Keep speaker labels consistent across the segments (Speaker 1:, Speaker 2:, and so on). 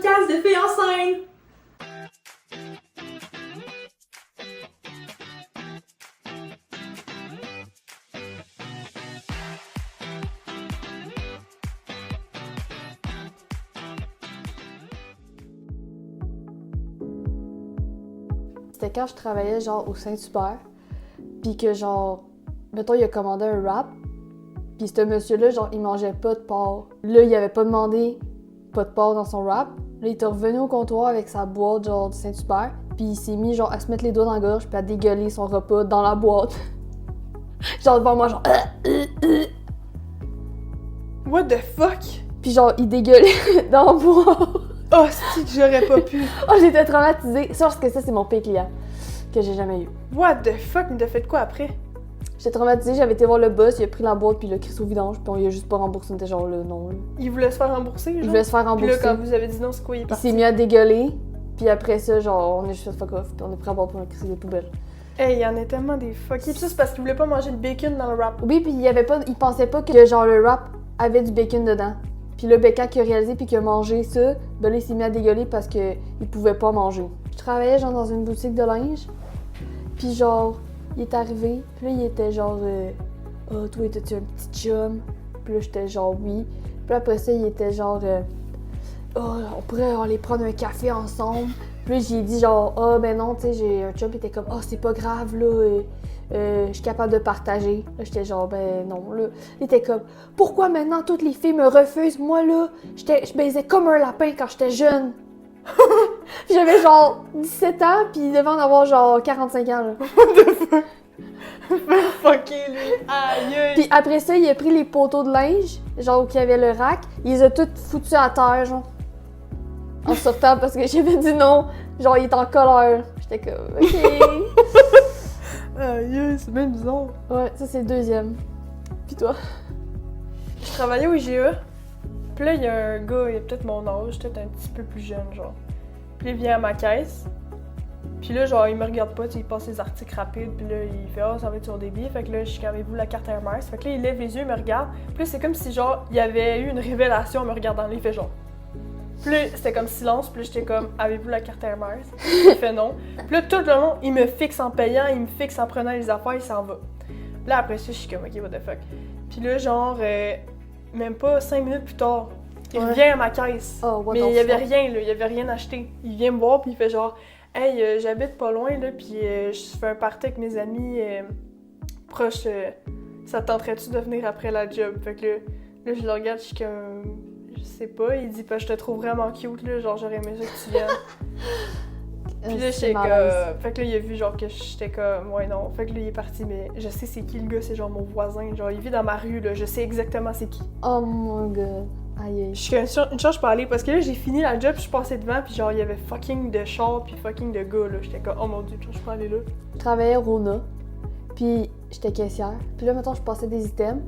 Speaker 1: podcast de filles en scène!
Speaker 2: C'était quand je travaillais genre au Saint-Hubert, pis que genre, mettons, il a commandé un wrap, pis ce monsieur-là, genre, il mangeait pas de porc. Là, il avait pas demandé pas de porc dans son wrap. Là, il était revenu au comptoir avec sa boîte, genre, du Saint-Hubert, pis il s'est mis, genre, à se mettre les doigts dans la gorge pis à dégueuler son repas dans la boîte. Genre, devant moi, genre...
Speaker 1: What the fuck?
Speaker 2: Pis genre, il dégueulait dans la boîte.
Speaker 1: Oh, c'est que j'aurais pas pu.
Speaker 2: Oh, j'étais traumatisée. Ça, parce que ça, c'est mon pire client que j'ai jamais eu.
Speaker 1: What the fuck? Mais t'as fait quoi après?
Speaker 2: J'étais traumatisée, j'avais été voir le boss, il a pris la boîte puis il l'a crissé au vidange, puis on lui a juste pas remboursé, on était genre là, non. Là.
Speaker 1: Il voulait se faire rembourser, genre?
Speaker 2: Il voulait se faire
Speaker 1: Puis
Speaker 2: rembourser.
Speaker 1: là, quand vous avez dit non, c'est quoi, il est
Speaker 2: Il
Speaker 1: parti?
Speaker 2: s'est mis à dégueuler, puis après ça, genre, on a juste fait fuck off, puis on est pris à boire pour le crisser des poubelles.
Speaker 1: Hey, il y en a tellement des fuckés. Pis ça, c'est parce qu'il voulait pas manger le bacon dans le wrap.
Speaker 2: Oui, puis il pensait pas que genre le wrap avait du bacon dedans. Puis le Becca qui a réalisé puis qui a mangé ça, ben là, il s'est mis à dégueuler parce qu'il pouvait pas manger. Je travaillais genre dans une boutique de linge, puis genre, il est arrivé, puis là, il était genre « Oh, toi, t'as-tu un petit chum? » Puis là, j'étais genre « Oui. » Puis après ça, il était genre « Oh, on pourrait aller prendre un café ensemble. » Puis là, j'ai dit genre « Ah, ben non, tu sais, j'ai un chum. » Puis il était comme « Oh, c'est pas grave, là. Je suis capable de partager. » Là, j'étais genre, ben non, là. Il était comme, pourquoi maintenant toutes les filles me refusent? Moi, là, je baisais comme un lapin quand j'étais jeune. Puis j'avais genre 17 ans, puis il devait en avoir genre 45 ans, là.
Speaker 1: What the fuck? Fucké, lui. Aïe,
Speaker 2: Puis après ça, il a pris les poteaux de linge, genre où il y avait le rack, il les a toutes foutus à terre, genre. En sortant parce que j'avais dit non. Genre, il était en colère. J'étais comme, ok.
Speaker 1: Aïe, c'est bien bizarre.
Speaker 2: Ouais, ça c'est le deuxième. Puis toi?
Speaker 1: Je travaillais au IGA. Puis là, il y a un gars, il a peut-être mon âge, peut-être un petit peu plus jeune, genre. Puis il vient à ma caisse. Puis là, genre, il me regarde pas, tu sais, il passe ses articles rapides. Puis là, il fait « Ah, ça va être sur débit. » Fait que là, je suis comme « Avez-vous la carte Air Miles? » Fait que là, il lève les yeux, il me regarde. Puis là, c'est comme si, genre, il y avait eu une révélation en me regardant. Là, il fait genre... Puis là, c'était comme silence. Puis là, j'étais comme « Avez-vous la carte Air Miles? » Il fait non. Puis là, tout le long, il me fixe en payant, il me fixe en prenant les affaires, il s'en va. Puis là, après ça, je suis comme « Ok, what the fuck? » Puis là, genre, même pas 5 minutes plus tard, il revient à ma caisse.
Speaker 2: Oh, what
Speaker 1: Mais
Speaker 2: the
Speaker 1: il y avait
Speaker 2: fuck?
Speaker 1: rien, là, il y avait rien acheté. Il vient me voir, puis il fait genre « Hey, j'habite pas loin, là, puis je fais un party avec mes amis proches. Ça te tenterait-tu de venir après la job? » Fait que là, je le regarde, je suis comme... Je sais pas, il dit « Je te trouve vraiment cute, là, genre j'aurais aimé ça que tu viennes. » Puis là, j'étais comme... Fait que là, il a vu genre que j'étais comme... Ouais, non. Fait que là, il est parti, mais je sais c'est qui le gars, c'est genre mon voisin. Genre, il vit dans ma rue, là, je sais exactement c'est qui.
Speaker 2: Oh mon god. Aïe aïe.
Speaker 1: Je suis une chance, je peux aller, parce que là, j'ai fini la job, puis je passais devant, puis genre, il y avait fucking de chars, puis fucking de gars, là. J'étais comme, oh mon dieu, je peux aller là.
Speaker 2: Je travaillais à Rona, puis j'étais caissière. Puis là, mettons, je passais des items.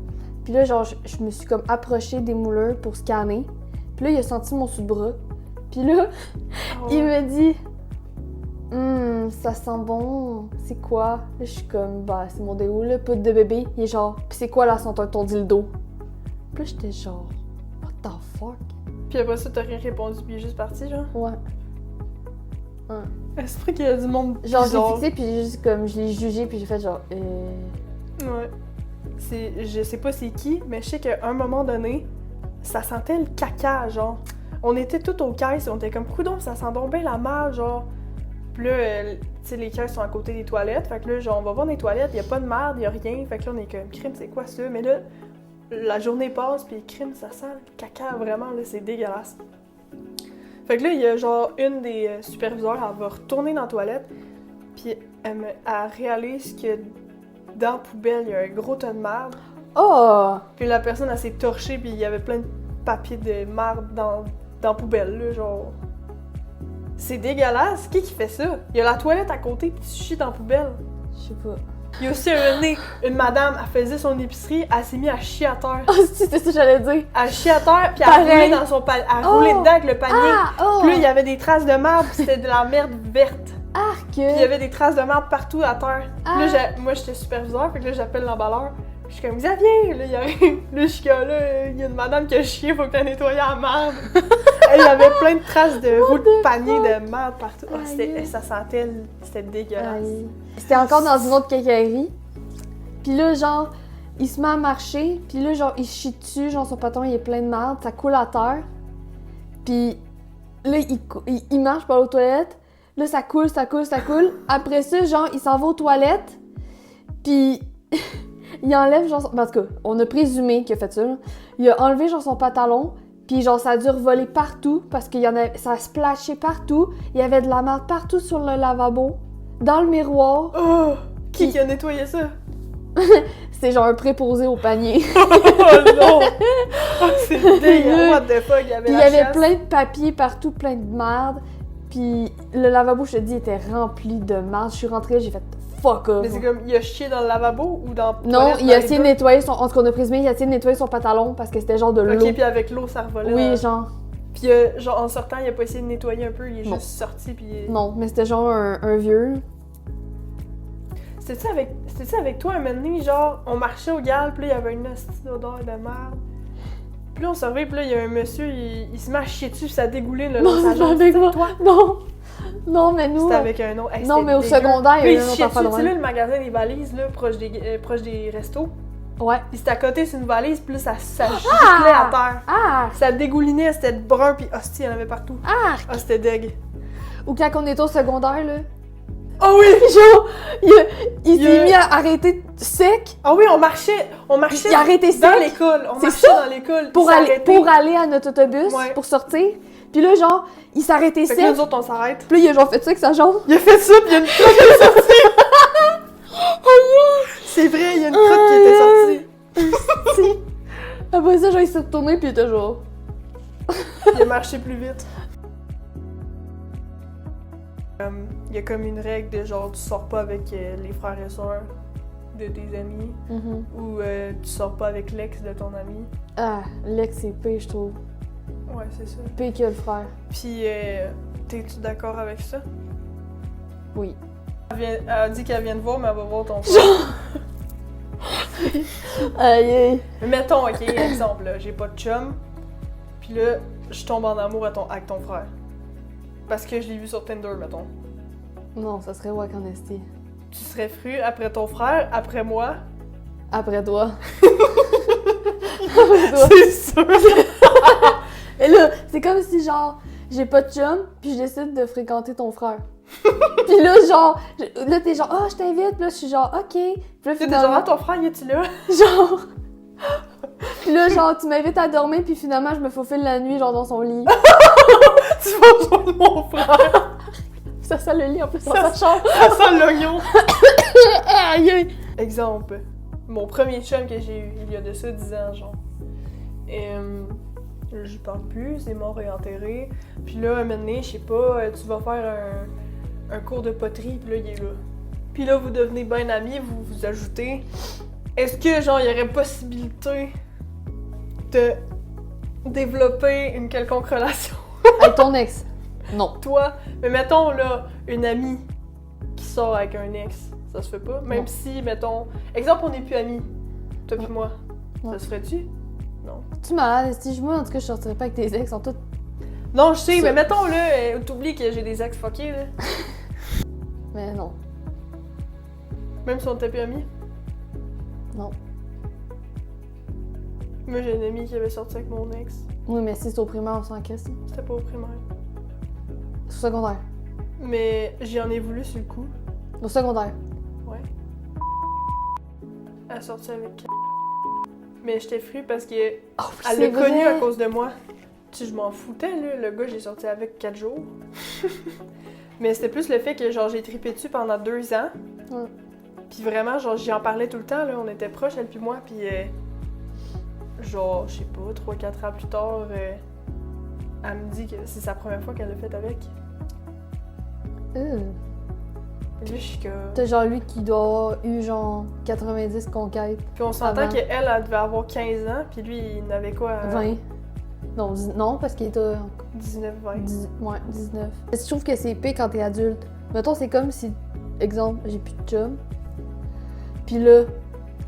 Speaker 2: Puis là, genre, je me suis comme approchée des mouleurs pour scanner. Puis là, il a senti mon sous-bras. Puis là, il me dit ça sent bon. C'est quoi? Là, je suis comme, bah, c'est mon déo, là, poudre de bébé. Il est genre, pis c'est quoi la senteur de ton dildo? Puis là, j'étais genre, what the fuck?
Speaker 1: Puis après ça, t'as rien répondu, puis il est juste parti, genre.
Speaker 2: Ouais.
Speaker 1: C'est vrai qu'il y a du monde
Speaker 2: Genre,
Speaker 1: bizarre.
Speaker 2: j'ai fixé, puis j'ai juste comme, je l'ai jugé, puis j'ai fait genre,
Speaker 1: Ouais. Je sais pas c'est qui, mais je sais qu'à un moment donné, ça sentait le caca, genre. On était tous aux caisses, on était comme, coudonc, ça sent donc bien la merde, genre. Puis là, tu sais, les caisses sont à côté des toilettes, fait que là, genre, on va voir dans les toilettes, y a pas de merde, y a rien, fait que là, on est comme, crime, c'est quoi ça? Mais là, la journée passe, puis crime, ça sent le caca, vraiment, là, c'est dégueulasse. Fait que là, il y a genre une des superviseurs, elle va retourner dans la toilette, puis elle réalise que dans la poubelle, il y a un gros tas de merde.
Speaker 2: oh!
Speaker 1: Puis la personne, elle s'est torchée, puis il y avait plein de papiers de merde dans la poubelle, là, genre... C'est dégueulasse! Qui fait ça? Il y a la toilette à côté, puis tu chies dans la poubelle.
Speaker 2: Je sais pas.
Speaker 1: Il y a aussi une madame, elle faisait son épicerie, elle s'est mise à chier à terre.
Speaker 2: Oh, c'était ça que j'allais dire!
Speaker 1: Elle chier à terre, puis elle
Speaker 2: Pareil.
Speaker 1: roulait dans son panier. Elle roulait dedans avec le panier.
Speaker 2: Ah! Oh!
Speaker 1: Puis là, il y avait des traces de merde, puis c'était de la merde verte.
Speaker 2: Arc!
Speaker 1: Puis il y avait des traces de merde partout à terre.
Speaker 2: Ah.
Speaker 1: Puis là, moi, j'étais superviseur, fait que là, j'appelle l'emballeur. Je suis comme Xavier! Là, il arrive. Là, je suis comme là, il y a une madame qui a chié, faut que t'aies nettoyé la merde. Il y avait plein de traces de roues de panier de merde partout. Oh, ça sentait, c'était dégueulasse.
Speaker 2: C'était encore dans une autre quincaillerie. Puis là, genre, il se met à marcher, puis là, genre, il chie dessus, genre, son patron, il est plein de merde, ça coule à terre. Puis là, il marche par aux toilettes. Là, ça coule. Après ça, genre, il s'en va aux toilettes. Puis il enlève, genre, en tout cas, on a présumé qu'il a fait ça, là. Il a enlevé, genre, son pantalon. Puis genre, ça a dû revoler partout parce que ça a splashé partout. Il y avait de la merde partout sur le lavabo, dans le miroir.
Speaker 1: Oh! Qui a nettoyé ça?
Speaker 2: C'était genre un préposé au panier.
Speaker 1: Oh non! Oh, c'est dégueulasse! What the fuck? Il
Speaker 2: y avait plein de papiers partout, plein de merde. Puis le lavabo, je te dis, était rempli de merde. Je suis rentrée, j'ai fait fuck off.
Speaker 1: Mais c'est comme, il a chié dans le lavabo ou dans le
Speaker 2: Non, il a essayé de nettoyer son... En tout cas, on a présumé, il a essayé de nettoyer son pantalon parce que c'était genre de l'eau.
Speaker 1: Ok, puis avec l'eau, ça revolait.
Speaker 2: Oui, genre.
Speaker 1: Puis genre, en sortant, il a pas essayé de nettoyer un peu, il est juste sorti, puis...
Speaker 2: Non, mais c'était genre un vieux.
Speaker 1: C'était-tu avec toi un moment donné, genre, on marchait au Gall, puis là, il y avait une hostie d'odeur de merde. Puis là, on s'en puis là, il y a un monsieur, il se met à chier dessus, puis ça dégouline le long de sa jambe.
Speaker 2: Avec moi.
Speaker 1: Toi?
Speaker 2: Non, mais nous...
Speaker 1: C'était avec un autre. Hey,
Speaker 2: non, mais au secondaire, il y a eu un autre affaire de
Speaker 1: Tu sais, là, le magasin des valises, là, proche des restos.
Speaker 2: Ouais.
Speaker 1: Puis c'était à côté, c'est une valise, puis là, ça giclait à terre.
Speaker 2: Ah!
Speaker 1: Ça dégoulinait, c'était brun, puis hostie, il y en avait partout.
Speaker 2: Ah!
Speaker 1: Ah, c'était deg.
Speaker 2: Ou quand on était au secondaire, là.
Speaker 1: Oh oui!
Speaker 2: Genre, il s'est mis à arrêter sec.
Speaker 1: Ah oui, on marchait
Speaker 2: il a arrêté sec.
Speaker 1: Dans l'école. On marchait dans l'école.
Speaker 2: Pour aller à notre autobus, pour sortir. Puis là, genre, il s'est arrêté sec.
Speaker 1: Fait que nous autres, on s'arrête.
Speaker 2: Puis là, il a genre fait ça avec sa jambe.
Speaker 1: Il a fait ça, puis il y a une crotte qui est sortie. C'est vrai, il y a une crotte qui était sortie.
Speaker 2: Après ça, genre, il s'est retourné, puis il était genre...
Speaker 1: Il a marché plus vite. Il y a comme une règle de genre, tu sors pas avec les frères et sœurs de tes amis. Ou tu sors pas avec l'ex de ton ami.
Speaker 2: Ah, l'ex, c'est pire, je trouve.
Speaker 1: Ouais, c'est ça.
Speaker 2: Pire que le frère.
Speaker 1: Puis, t'es-tu d'accord avec ça?
Speaker 2: Oui.
Speaker 1: Elle a dit qu'elle vient de voir, mais elle va voir ton frère.
Speaker 2: Aïe.
Speaker 1: Mais mettons, ok, exemple, là, j'ai pas de chum, puis là, je tombe en amour avec ton frère. Parce que je l'ai vu sur Tinder, mettons.
Speaker 2: Non, ça serait wack en esti.
Speaker 1: Tu serais fru après ton frère, après moi?
Speaker 2: Après toi. Après toi.
Speaker 1: C'est sûr!
Speaker 2: Et là, c'est comme si genre, j'ai pas de chum, puis je décide de fréquenter ton frère. Puis là, genre, là t'es genre, je t'invite, puis là je suis genre, ok. Puis là,
Speaker 1: finalement, genre, ton frère, y est-tu là?
Speaker 2: Genre. Puis là, genre, tu m'invites à dormir, puis finalement, je me faufile la nuit, genre, dans son lit.
Speaker 1: Tu vas rejoindre mon frère!
Speaker 2: Ça sent le lit en plus dans sa chambre.
Speaker 1: Ça sent l'oignon!
Speaker 2: Aïe!
Speaker 1: Exemple, mon premier chum que j'ai eu, il y a de ça 10 ans, genre. Et j'y parle plus, c'est mort et enterré. Puis là, un moment donné, je sais pas, tu vas faire un cours de poterie, puis là, il est là. Puis là, vous devenez bien amis, vous vous ajoutez. Est-ce que, genre, il y aurait possibilité de développer une quelconque relation?
Speaker 2: Avec ton ex? Non.
Speaker 1: Toi, mais mettons, là, une amie qui sort avec un ex, ça se fait pas? Même si, mettons, exemple, on n'est plus amis, toi pis moi, ça se ferait-tu? Non.
Speaker 2: Tu malade, si moi, en tout cas, je sortirais pas avec tes ex, sont toutes...
Speaker 1: Non, je sais, mais mettons, là, t'oublies que j'ai des ex fuckés, là.
Speaker 2: Mais non.
Speaker 1: Même si on était plus amis?
Speaker 2: Non.
Speaker 1: Moi, j'ai une amie qui avait sorti avec mon ex.
Speaker 2: Oui, mais si c'est au primaire, on s'en casse.
Speaker 1: C'était pas au primaire.
Speaker 2: Au secondaire.
Speaker 1: Mais j'en ai voulu sur le coup.
Speaker 2: Au secondaire.
Speaker 1: Ouais. Elle a sorti avec... Mais j'étais fru parce que elle l'a connu à cause de moi. Tu sais, je m'en foutais, là. Le gars, j'ai sorti avec 4 jours. Mais c'était plus le fait que, genre, j'ai trippé dessus pendant 2 ans.
Speaker 2: Ouais.
Speaker 1: Puis vraiment, genre, j'y en parlais tout le temps, là. On était proches, elle puis moi, puis... genre, je sais pas, 3-4 ans plus tard, elle me dit que c'est sa première fois qu'elle l'a fait avec. Et là, je suis comme...
Speaker 2: T'as genre lui qui doit avoir eu genre 90 conquêtes.
Speaker 1: Puis on s'entend qu'elle, elle devait avoir 15 ans, puis lui, il n'avait quoi?
Speaker 2: 20. Non, non, parce qu'il était...
Speaker 1: 19, 20.
Speaker 2: Ouais, 19. Je trouve que c'est pire quand t'es adulte. Mettons, c'est comme si, exemple, j'ai plus de chum. Puis là,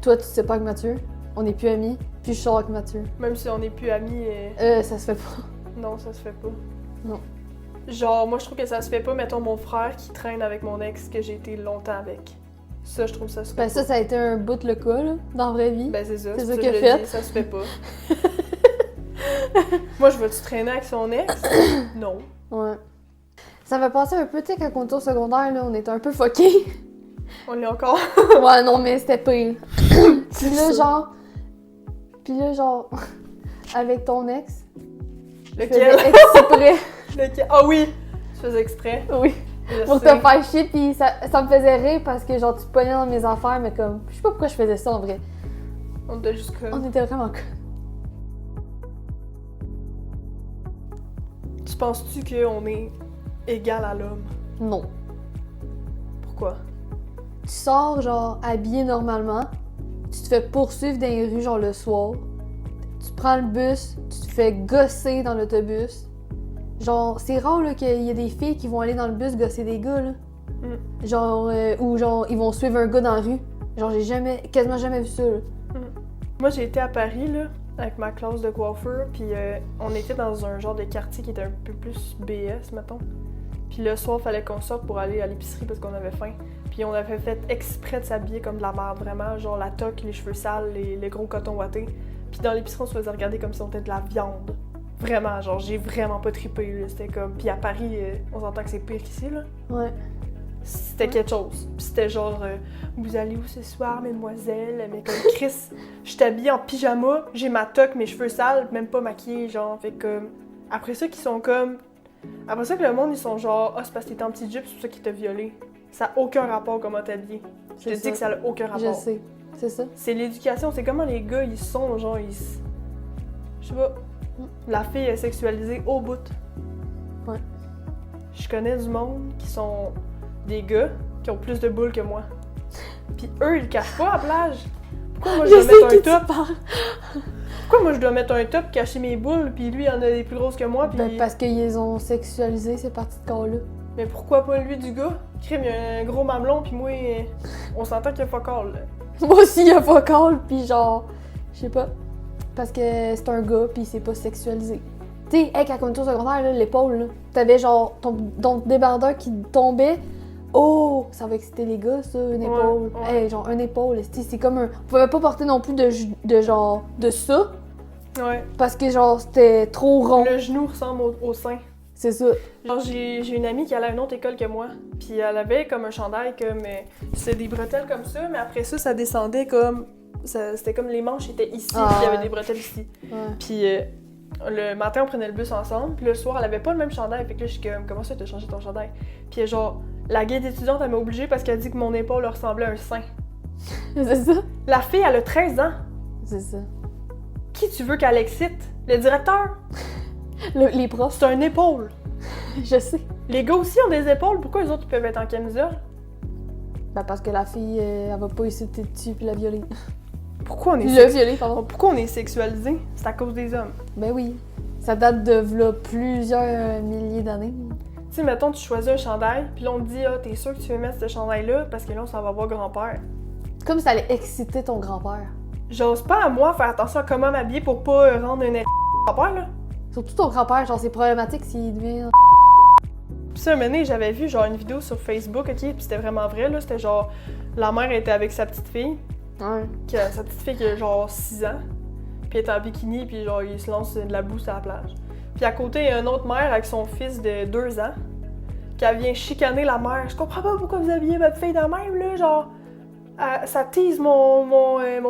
Speaker 2: toi, tu sais pas avec Mathieu. On est plus amis. Puis je sors avec Mathieu.
Speaker 1: Même si on n'est plus amis,
Speaker 2: Ça se fait pas.
Speaker 1: non, ça se fait pas.
Speaker 2: Non.
Speaker 1: Genre, moi, je trouve que ça se fait pas, mettons, mon frère qui traîne avec mon ex que j'ai été longtemps avec. Ça, je trouve que ça se fait
Speaker 2: Ben
Speaker 1: pas.
Speaker 2: ça a été un bout le cas, là, dans la vraie vie.
Speaker 1: Ben, c'est ça.
Speaker 2: C'est
Speaker 1: pour
Speaker 2: ça
Speaker 1: que
Speaker 2: qu'il a
Speaker 1: je le
Speaker 2: fait.
Speaker 1: dis, ça se fait pas. Moi, je veux-tu traîner avec son ex? Non.
Speaker 2: Ouais. Ça m'a passé un peu, tu sais, quand on était au secondaire, là, on était un peu fuckés.
Speaker 1: On l'est encore.
Speaker 2: Ouais, non, mais c'était pire. Puis là, genre, avec ton ex, je
Speaker 1: Lequel?
Speaker 2: faisais exprès.
Speaker 1: Lequel? Ah oui! Je faisais exprès.
Speaker 2: Oui.
Speaker 1: Je
Speaker 2: Pour te
Speaker 1: sais.
Speaker 2: faire chier, puis ça me faisait rire parce que, genre, tu te pognais dans mes affaires, mais comme, je sais pas pourquoi je faisais ça en vrai.
Speaker 1: On était juste comme...
Speaker 2: On était vraiment
Speaker 1: Tu penses-tu qu'on est égal à l'homme?
Speaker 2: Non.
Speaker 1: Pourquoi?
Speaker 2: Tu sors, genre, habillé normalement, tu te fais poursuivre dans les rues, genre, le soir, tu prends le bus, tu te fais gosser dans l'autobus. Genre, c'est rare, là, qu'il y ait des filles qui vont aller dans le bus gosser des gars, là. Genre, ou genre, ils vont suivre un gars dans la rue. Genre, j'ai quasiment jamais vu ça, là.
Speaker 1: Moi, j'ai été à Paris, là, avec ma classe de coiffeur, puis on était dans un genre de quartier qui était un peu plus BS, mettons. Puis le soir, fallait qu'on sorte pour aller à l'épicerie parce qu'on avait faim. Puis on avait fait exprès de s'habiller comme de la merde, vraiment, genre la toque, les cheveux sales, les gros cotons ouatés. Puis dans l'épicerie, on se faisait regarder comme si on était de la viande. Vraiment, genre, j'ai vraiment pas trippé, là. C'était comme... Puis à Paris, on s'entend que c'est pire qu'ici, là.
Speaker 2: Ouais.
Speaker 1: C'était quelque chose. Puis c'était genre, vous allez où ce soir, mesdemoiselles? Mais comme Chris, je suis habillée en pyjama, j'ai ma toque, mes cheveux sales, même pas maquillée, genre. Fait que, après ça, qu'ils sont comme. Après ça, que le monde, ils sont genre, ah, c'est parce que t'étais en petit jupe, c'est pour ça qu'il t'a violé. Ça n'a aucun rapport comment t'es habillée. Je te dis que ça n'a aucun rapport.
Speaker 2: Je sais. C'est ça.
Speaker 1: C'est l'éducation, c'est comment les gars, ils sont, genre, ils. Je sais pas. La fille est sexualisée au bout.
Speaker 2: Ouais.
Speaker 1: Je connais du monde qui sont des gars qui ont plus de boules que moi. Pis eux, ils le cachent pas à la plage. Pourquoi moi je dois mettre un top? Pourquoi moi je dois mettre un top, cacher mes boules, pis lui il en a des plus grosses que moi, pis...
Speaker 2: Ben, parce qu'ils ont sexualisé ces parties de corps-là.
Speaker 1: Mais pourquoi pas lui du gars? Crime, il a un gros mamelon, pis moi, on s'entend qu'il y a fuck all, là.
Speaker 2: Moi aussi, il y a pas call, pis genre, je sais pas. Parce que c'est un gars, pis c'est pas sexualisé. Tu sais, hey, quand on était au secondaire, là, l'épaule, là, t'avais genre ton débardeur qui tombait. Oh, ça va exciter les gars, ça, une épaule.
Speaker 1: Ouais.
Speaker 2: Hey, genre, une épaule, c'est comme un. On pouvait pas porter non plus de genre, de ça,
Speaker 1: Ouais.
Speaker 2: parce que genre, c'était trop rond.
Speaker 1: Le genou ressemble au sein.
Speaker 2: C'est ça.
Speaker 1: Genre, j'ai une amie qui allait à une autre école que moi, puis elle avait comme un chandail comme... c'était des bretelles comme ça, mais après ça, ça descendait comme... C'était comme les manches étaient ici, puis il y avait des bretelles ici.
Speaker 2: Ouais.
Speaker 1: Puis le matin, on prenait le bus ensemble, puis le soir, elle avait pas le même chandail, fait que là, je suis comme, comment ça, t'as changé ton chandail? Puis genre, la guide étudiante, elle m'a obligée parce qu'elle dit que mon épaule ressemblait à un sein.
Speaker 2: C'est ça.
Speaker 1: La fille, elle a 13 ans.
Speaker 2: C'est ça.
Speaker 1: Qui tu veux qu'elle excite? Le directeur?
Speaker 2: Les profs,
Speaker 1: C'est un épaule.
Speaker 2: je sais.
Speaker 1: Les gars aussi ont des épaules, pourquoi les autres, ils peuvent être en camisole?
Speaker 2: Ben, parce que la fille, elle va pas essayer de dessus puis la violer.
Speaker 1: Pourquoi on est...
Speaker 2: Le violer, pardon.
Speaker 1: Pourquoi on est sexualisé? C'est à cause des hommes.
Speaker 2: Ben oui. Ça date de v'là plusieurs milliers d'années.
Speaker 1: Tu sais, mettons, tu choisis un chandail, puis là, on te dit, ah, t'es sûr que tu veux mettre ce chandail-là, parce que là, on s'en va voir grand-père.
Speaker 2: Comme si ça allait exciter ton grand-père.
Speaker 1: J'ose pas à moi faire attention à comment m'habiller pour pas rendre un grand-père, là.
Speaker 2: Surtout ton grand-père, genre, c'est problématique s'il devient...
Speaker 1: Puis ça, un moment donné, j'avais vu, genre, une vidéo sur Facebook, OK, puis c'était vraiment vrai, là. C'était genre, la mère était avec sa petite fille,
Speaker 2: Ouais.
Speaker 1: sa petite fille qui a genre 6 ans, puis elle était en bikini, puis genre, il se lance de la boue sur la plage. Puis à côté, il y a une autre mère avec son fils de 2 ans, qui vient chicaner la mère. Je comprends pas pourquoi vous habillez votre fille de même, là, genre, ça tease mon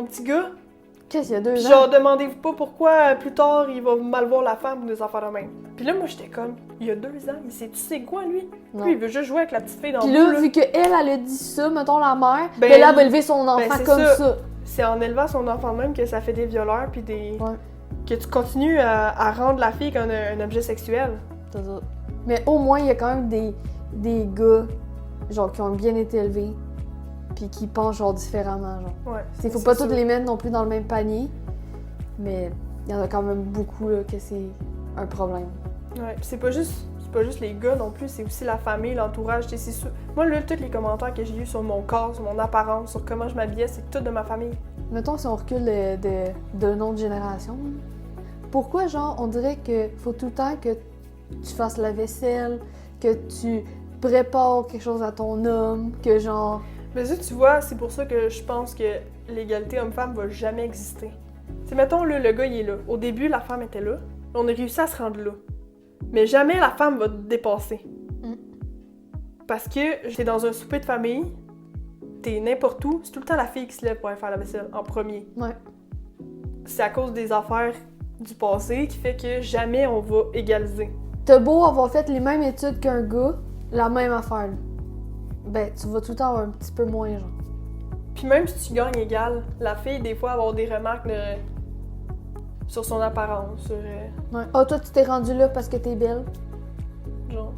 Speaker 1: petit gars.
Speaker 2: Qu'est-ce qu'il y a 2
Speaker 1: Puis
Speaker 2: ans?
Speaker 1: genre, demandez-vous pas pourquoi plus tard il va mal voir la femme ou des affaires de même. Puis là, moi, j'étais comme, il y a 2 ans, il sait, tu sais quoi, lui?
Speaker 2: Non.
Speaker 1: Lui, il veut juste jouer avec la petite fille dans
Speaker 2: Puis
Speaker 1: le bout,
Speaker 2: là, vu qu'elle, elle a dit ça, mettons la mère,
Speaker 1: Ben,
Speaker 2: ben là, elle va élever son enfant
Speaker 1: c'est
Speaker 2: comme ça.
Speaker 1: C'est en élevant son enfant de même que ça fait des violeurs, puis des...
Speaker 2: Ouais.
Speaker 1: Que tu continues à rendre la fille comme un objet sexuel.
Speaker 2: C'est ça. Mais au moins, il y a quand même des gars, genre, qui ont bien été élevés, puis qui pensent, genre, différemment, genre.
Speaker 1: Ouais.
Speaker 2: Il faut pas toutes les mettre non plus dans le même panier, mais il y en a quand même beaucoup, là, que c'est un problème.
Speaker 1: Ouais, pis c'est pas juste les gars non plus, c'est aussi la famille, l'entourage. Tu sais, c'est sûr. Moi, là, tous les commentaires que j'ai eus sur mon corps, sur mon apparence, sur comment je m'habillais, c'est tout de ma famille.
Speaker 2: mettons si on recule d'un autre génération, pourquoi, genre, on dirait que faut tout le temps que tu fasses la vaisselle, que tu prépares quelque chose à ton homme, que genre...
Speaker 1: Mais ça, tu vois, c'est pour ça que je pense que l'égalité homme-femme va jamais exister. C'est mettons, là, le gars, il est là. Au début, la femme était là. On a réussi à se rendre là. Mais jamais la femme va te dépasser. Parce que t'es dans un souper de famille, t'es n'importe où, c'est tout le temps la fille qui se lève pour aller faire la vaisselle en premier.
Speaker 2: Ouais.
Speaker 1: C'est à cause des affaires du passé qui fait que jamais on va égaliser.
Speaker 2: T'as beau avoir fait les mêmes études qu'un gars, la même affaire, là. Ben, tu vas tout le temps avoir un petit peu moins, genre.
Speaker 1: Puis même si tu gagnes égal, la fille, des fois, va avoir des remarques sur son apparence, sur...
Speaker 2: Ouais. Ah, toi, tu t'es rendu là parce que t'es belle.
Speaker 1: genre...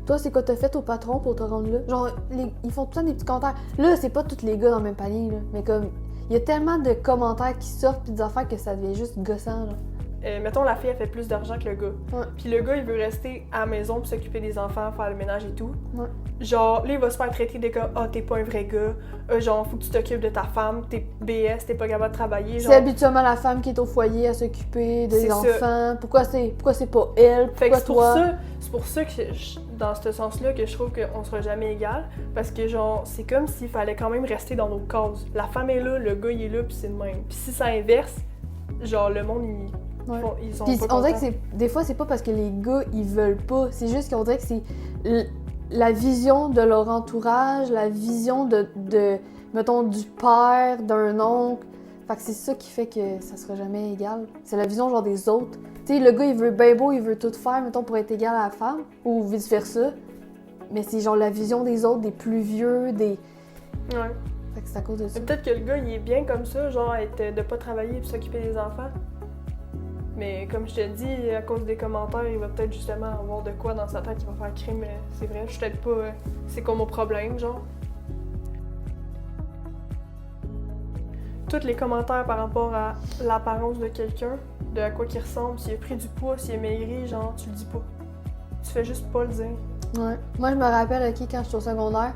Speaker 2: Toi, c'est quoi t'as fait au patron pour te rendre là? Genre, ils font tout le temps des petits commentaires. Là, c'est pas tous les gars dans le même panier, là. Mais comme, il y a tellement de commentaires qui sortent pis des affaires que ça devient juste gossant, là.
Speaker 1: mettons, la fille, elle fait plus d'argent que le gars.
Speaker 2: Ouais.
Speaker 1: Puis le gars, il veut rester à la maison pour s'occuper des enfants, faire le ménage et tout.
Speaker 2: Ouais.
Speaker 1: Genre, là, il va se faire traiter de comme « Ah, t'es pas un vrai gars. Genre, faut que tu t'occupes de ta femme. T'es BS, t'es pas capable de travailler. »
Speaker 2: C'est habituellement la femme qui est au foyer à s'occuper des enfants. Pourquoi c'est pas elle?
Speaker 1: Fait
Speaker 2: Pourquoi
Speaker 1: que
Speaker 2: toi?
Speaker 1: c'est pour ça que dans ce sens-là que je trouve qu'on sera jamais égal. Parce que genre, c'est comme s'il fallait quand même rester dans nos cases. La femme est là, le gars il est là, puis c'est le même. Puis si ça inverse, genre le monde ils sont
Speaker 2: Puis
Speaker 1: pas
Speaker 2: on dirait
Speaker 1: contents.
Speaker 2: que des fois c'est pas parce que les gars ils veulent pas, c'est juste qu'on dirait que c'est la vision de leur entourage, la vision de mettons du père, d'un oncle. Fait que c'est ça qui fait que ça sera jamais égal. C'est la vision genre des autres. Tu sais, le gars il veut bien beau, il veut tout faire mettons pour être égal à la femme ou vice versa. Mais c'est genre la vision des autres, des plus vieux, des
Speaker 1: Ouais.
Speaker 2: fait que c'est à cause de ça.
Speaker 1: Mais peut-être que le gars il est bien comme ça, genre de pas travailler et s'occuper des enfants. Mais comme je te dis, à cause des commentaires, il va peut-être justement avoir de quoi dans sa tête qui va faire crime. Mais c'est vrai, je suis peut-être pas. C'est quoi mon problème, genre? Tous les commentaires par rapport à l'apparence de quelqu'un, de à quoi qu'il ressemble, s'il a pris du poids, s'il est maigri, genre, tu le dis pas. Tu fais juste pas le dire.
Speaker 2: Ouais. Moi, je me rappelle, OK, quand j'étais au secondaire,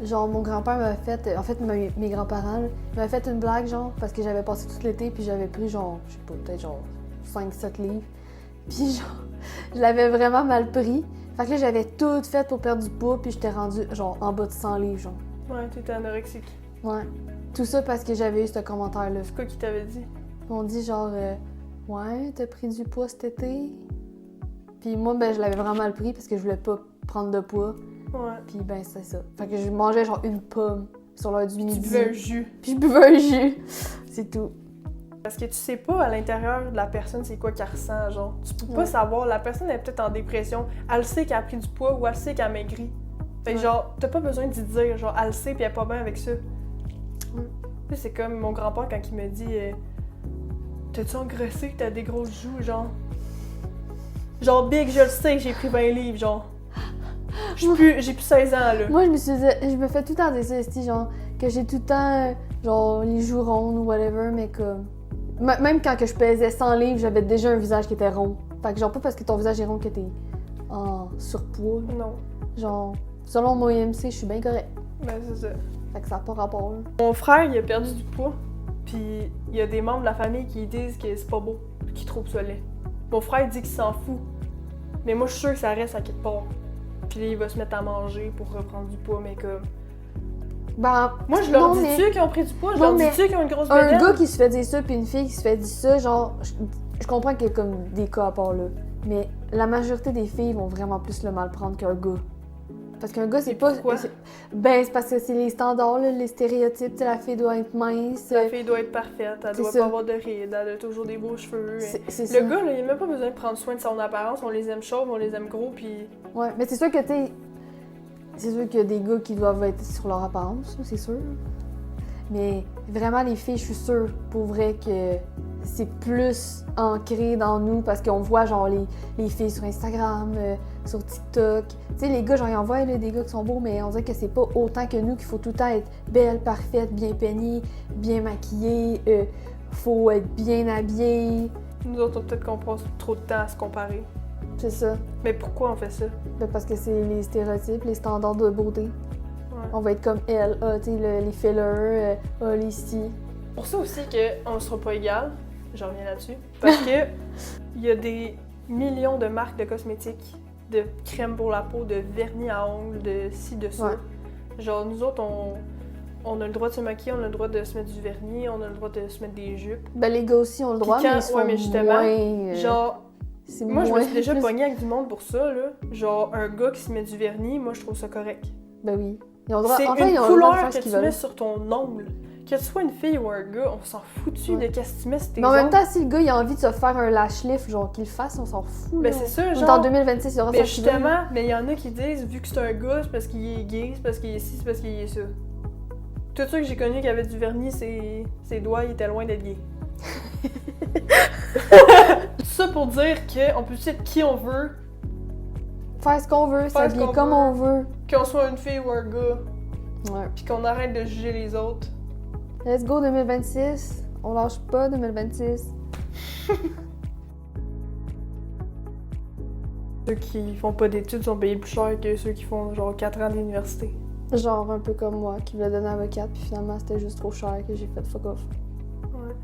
Speaker 2: genre, mon grand-père m'avait fait... En fait, mes grands-parents, là, m'avaient fait une blague, genre, parce que j'avais passé tout l'été, puis j'avais pris, genre, je sais pas, peut-être, genre, 5-7 livres. Puis, genre, je l'avais vraiment mal pris. Fait que là, j'avais tout fait pour perdre du poids, puis j'étais rendue, genre, en bas de 100 livres, genre.
Speaker 1: Ouais, t'étais anorexique.
Speaker 2: Ouais. Tout ça parce que j'avais eu ce commentaire-là.
Speaker 1: C'est quoi qui t'avait dit?
Speaker 2: Ils m'ont dit, genre, ouais, t'as pris du poids cet été? Puis moi, ben, je l'avais vraiment mal pris parce que je voulais pas prendre de poids.
Speaker 1: Ouais.
Speaker 2: Puis ben, c'est ça. Fait que je mangeais genre une pomme sur l'heure du midi.
Speaker 1: Tu buvais un jus.
Speaker 2: Puis je buvais un jus. C'est tout.
Speaker 1: Parce que tu sais pas à l'intérieur de la personne c'est quoi qu'elle ressent, genre. Tu peux pas savoir. La personne elle est peut-être en dépression. Elle sait qu'elle a pris du poids ou elle sait qu'elle a maigri. Fait que genre, t'as pas besoin d'y dire. Genre, elle sait pis elle est pas bien avec ça. Tu sais, c'est comme mon grand-père quand il me dit t'as-tu engraissé que t'as des grosses joues, genre? Genre, big, je le sais, j'ai pris 20 livres, genre. J'ai plus 16 ans, là.
Speaker 2: Moi, je me fais tout le temps dire ça, esti, genre, que j'ai tout le temps, genre, les joues rondes ou whatever, mais comme... Même quand que je pesais 100 livres, j'avais déjà un visage qui était rond. Fait que genre, pas parce que ton visage est rond que t'es en surpoids.
Speaker 1: Non.
Speaker 2: Genre, selon mon IMC, je suis bien correct.
Speaker 1: Ben, c'est ça.
Speaker 2: Fait que ça n'a pas rapport, là.
Speaker 1: Mon frère, il a perdu du poids, puis il y a des membres de la famille qui disent que c'est pas beau, qu'ils trouvent ça laid. Mon frère, il dit qu'il s'en fout. Mais moi, je suis sûre que ça reste à quelque part. Puis là, il va se mettre à manger pour reprendre du poids, mais comme...
Speaker 2: Ben,
Speaker 1: Moi, je leur
Speaker 2: non,
Speaker 1: dis-tu
Speaker 2: mais...
Speaker 1: qu'ils ont pris du poids? Je
Speaker 2: Non,
Speaker 1: leur
Speaker 2: mais
Speaker 1: dis-tu qu'ils ont une grosse
Speaker 2: Un
Speaker 1: bédaine?
Speaker 2: gars qui se fait dire ça, puis une fille qui se fait dire ça, genre, je comprends qu'il y a comme des cas à part là. Mais la majorité des filles vont vraiment plus le mal prendre qu'un gars. Parce qu'un gars, c'est pas.
Speaker 1: Pourquoi?
Speaker 2: Ben, c'est parce que c'est les standards, là, les stéréotypes. Tu sais, la fille doit être mince.
Speaker 1: La fille doit être parfaite, elle
Speaker 2: C'est
Speaker 1: doit
Speaker 2: ça.
Speaker 1: pas avoir de rides, elle a toujours des beaux cheveux.
Speaker 2: C'est ça.
Speaker 1: Le gars, là, il a même pas besoin de prendre soin de son apparence, on les aime chauves, on les aime gros, puis...
Speaker 2: Ouais, mais c'est sûr que, tu sais. C'est sûr qu'il y a des gars qui doivent être sur leur apparence, là, c'est sûr. Mais vraiment, les filles, je suis sûre, pour vrai, que c'est plus ancré dans nous parce qu'on voit, genre, les filles sur Instagram, sur TikTok. Tu sais, les gars, genre, ils en voient, là, des gars qui sont beaux, mais on dirait que c'est pas autant que nous qu'il faut tout le temps être belle, parfaite, bien peignée, bien maquillée, faut être bien habillée.
Speaker 1: Nous autres, peut-être qu'on passe trop de temps à se comparer.
Speaker 2: C'est ça.
Speaker 1: Mais pourquoi on fait ça?
Speaker 2: Ben, parce que c'est les stéréotypes, les standards de beauté.
Speaker 1: Ouais.
Speaker 2: On va être comme elle, tu sais, les fillers, les si.
Speaker 1: pour ça aussi qu'on ne sera pas égal, je reviens là-dessus, parce que il y a des millions de marques de cosmétiques, de crème pour la peau, de vernis à ongles, de ci, de ça.
Speaker 2: Ouais.
Speaker 1: Genre, nous autres, on a le droit de se maquiller, on a le droit de se mettre du vernis, on a le droit de se mettre des jupes.
Speaker 2: Ben, les gars aussi ont le droit,
Speaker 1: Puis quand-
Speaker 2: mais ils se
Speaker 1: ouais,
Speaker 2: font
Speaker 1: mais justement,
Speaker 2: moins...
Speaker 1: Genre,
Speaker 2: c'est
Speaker 1: moi, je me
Speaker 2: moins-
Speaker 1: suis déjà pognée avec du monde pour ça, là. Genre, un gars qui se met du vernis, moi, je trouve ça correct.
Speaker 2: Ben oui. Ils ont le droit...
Speaker 1: C'est
Speaker 2: en fait,
Speaker 1: une
Speaker 2: ils ont le droit de
Speaker 1: couleur
Speaker 2: faire
Speaker 1: que
Speaker 2: ce
Speaker 1: tu
Speaker 2: qu'ils
Speaker 1: mets
Speaker 2: veulent.
Speaker 1: sur ton ongle. Que tu sois une fille ou un gars, on s'en fout-tu
Speaker 2: Ouais.
Speaker 1: de qu'est-ce que tu mets sur tes
Speaker 2: Mais en même
Speaker 1: ongles.
Speaker 2: temps, si le gars il a envie de se faire un lash lift, genre qu'il le fasse, on s'en fout.
Speaker 1: Ben
Speaker 2: là.
Speaker 1: c'est ça,
Speaker 2: On est
Speaker 1: genre...
Speaker 2: en 2026, il aura
Speaker 1: Mais
Speaker 2: faire ce qu'il veut.
Speaker 1: justement, mais il y en a qui disent, vu que c'est un gars, c'est parce qu'il est gay, c'est parce qu'il est ci, c'est parce qu'il est ça. Tous ceux que j'ai connus qui avaient du vernis, ses doigts, ils étaient loin d'être gays. Tout ça pour dire qu'on peut être qui on veut,
Speaker 2: Faire ce qu'on veut,
Speaker 1: Faire ce
Speaker 2: s'habiller
Speaker 1: qu'on
Speaker 2: comme
Speaker 1: veut.
Speaker 2: on veut.
Speaker 1: qu'on soit une fille ou un gars,
Speaker 2: Ouais.
Speaker 1: puis qu'on arrête de juger les autres.
Speaker 2: Let's go 2026. On lâche pas 2026.
Speaker 1: Ceux qui font pas d'études sont payés plus cher que ceux qui font genre 4 ans d'université.
Speaker 2: Genre un peu comme moi, qui voulait donner avocate, puis finalement c'était juste trop cher que j'ai fait fuck off.
Speaker 1: Ouais.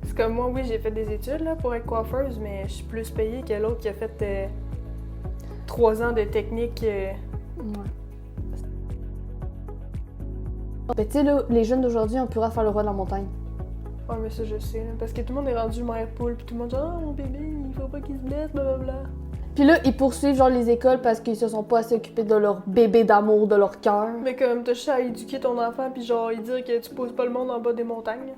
Speaker 1: C'est comme moi, oui, j'ai fait des études là, pour être coiffeuse, mais je suis plus payée que l'autre qui a fait 3 ans de technique.
Speaker 2: Ouais. Ben tu sais là, les jeunes d'aujourd'hui ont plus le droit de faire le roi de la montagne.
Speaker 1: Ouais, mais ça, je sais, là, parce que tout le monde est rendu mère poule, puis tout le monde dit « Ah, mon bébé, il faut pas qu'il se blesse, blablabla. »
Speaker 2: Puis là, ils poursuivent genre les écoles parce qu'ils se sont pas assez occupés de leur bébé d'amour, de leur cœur.
Speaker 1: Mais comme t'as juste à éduquer ton enfant, puis genre, lui dire que tu poses pas le monde en bas des montagnes.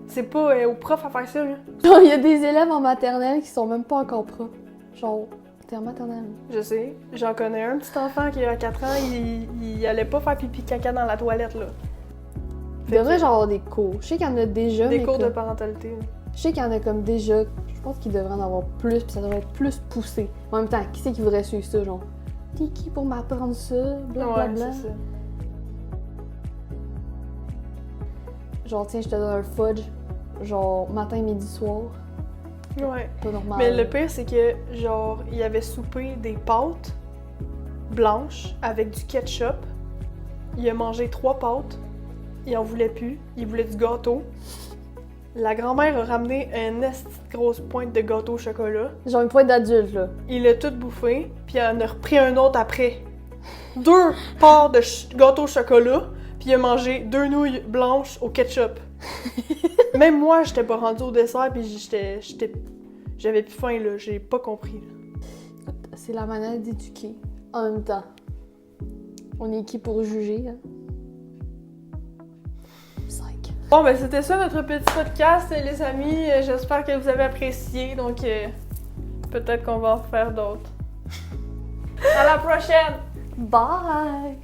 Speaker 1: C'est pas au prof à faire ça, là.
Speaker 2: Genre, il y a des élèves en maternelle qui sont même pas encore propres. Genre, t'es en maternelle.
Speaker 1: Je sais. J'en connais un petit enfant qui a 4 ans, il allait pas faire pipi caca dans la toilette, là.
Speaker 2: Il devrait genre avoir des cours. Je sais qu'il y en a déjà,
Speaker 1: Des
Speaker 2: mais
Speaker 1: cours de
Speaker 2: comme-
Speaker 1: parentalité. Là.
Speaker 2: je sais qu'il y en a comme déjà. Je pense qu'il devrait en avoir plus, puis ça devrait être plus poussé. En même temps, qui c'est qui voudrait suivre ça, genre? T'es qui pour m'apprendre ça? Blablabla.
Speaker 1: Ouais, c'est ça.
Speaker 2: Genre, tiens, je te donne un fudge. Genre, matin, midi, soir.
Speaker 1: Ouais.
Speaker 2: Pas normal.
Speaker 1: Mais le pire, c'est que, genre, il avait soupé des pâtes blanches avec du ketchup. Il a mangé 3 pâtes. Il en voulait plus. Il voulait du gâteau. La grand-mère a ramené une esti de grosse pointe de gâteau au chocolat.
Speaker 2: Genre une pointe d'adulte, là.
Speaker 1: Il a tout bouffé, puis il en a repris un autre après. 2 parts de gâteau au chocolat, puis il a mangé 2 nouilles blanches au ketchup. Même moi, j'étais pas rendue au dessert, puis j'avais plus faim, là. J'ai pas compris. Là.
Speaker 2: C'est la manière d'éduquer. En même temps. On est qui pour juger, hein? Psych.
Speaker 1: Bon, ben c'était ça notre petit podcast, les amis. J'espère que vous avez apprécié, donc peut-être qu'on va en faire d'autres. À la prochaine!
Speaker 2: Bye!